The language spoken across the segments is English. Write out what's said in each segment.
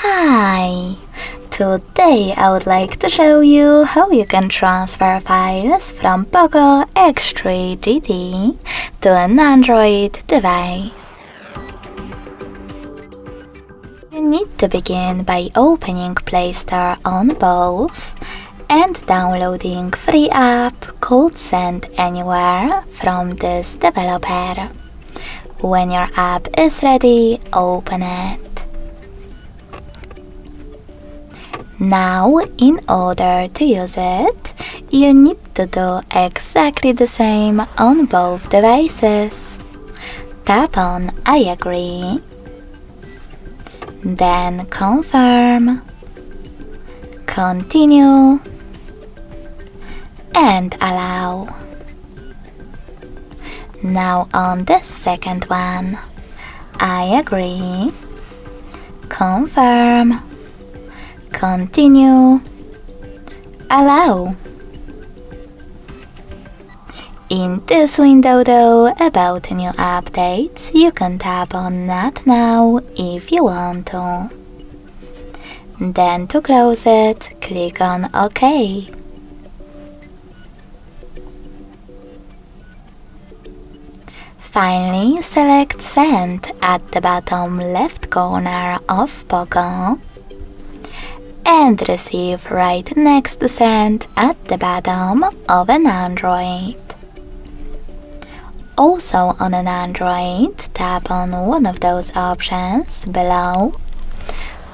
Hi! Today I would like to show you how you can transfer files from Poco X3 GT to an Android device. You need to begin by opening Play Store on both and downloading free app called Send Anywhere from this developer. When your app is ready, open it. Now, in order to use it, you need to do exactly the same on both devices. Tap on I agree, then confirm, continue, and allow. Now on the second one, I agree, confirm, continue, allow. In this window though, about new updates, you can tap on Not Now if you want to. Then to close it, click on OK. Finally, select Send at the bottom left corner of Poco and receive right next to Send at the bottom of an Android. Also on an Android, tap on one of those options below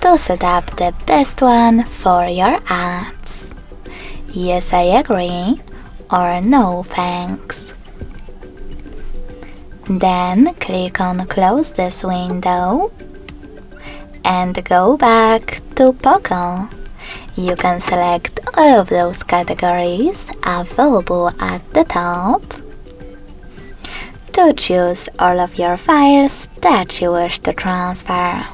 to set up the best one for your ads. Yes, I agree, or no thanks. Then click on Close this window and go back to Poco. You can select all of those categories available at the top to choose all of your files that you wish to transfer.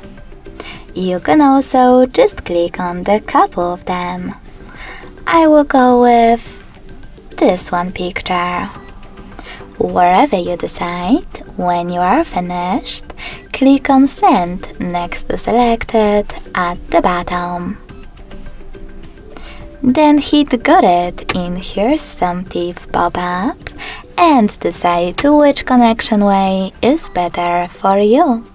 You can also just click on the couple of them. I will go with this one picture. Wherever you decide, when you are finished, click on Send next to Selected at the bottom. Then hit Got it in Here's Some Tip pop-up and decide which connection way is better for you.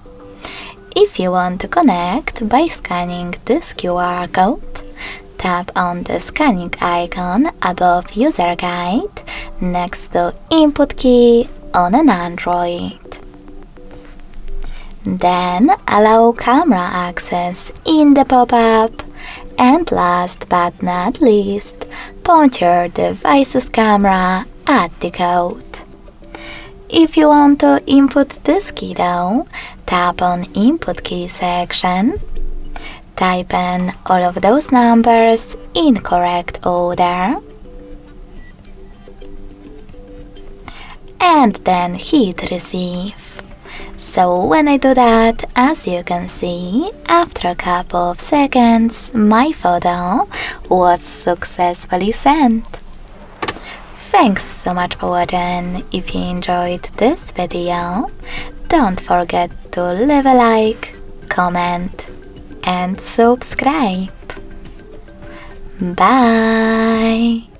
If you want to connect by scanning this QR code, tap on the scanning icon above User Guide next to Input key on an Android. Then allow camera access in the pop-up, and last but not least, point your device's camera at the code. If you want to input this key though, tap on Input key section, type in all of those numbers in correct order, and then hit Receive. So when I do that, as you can see, after a couple of seconds, my photo was successfully sent. Thanks so much for watching. If you enjoyed this video, don't forget to leave a like, comment, and subscribe. Bye!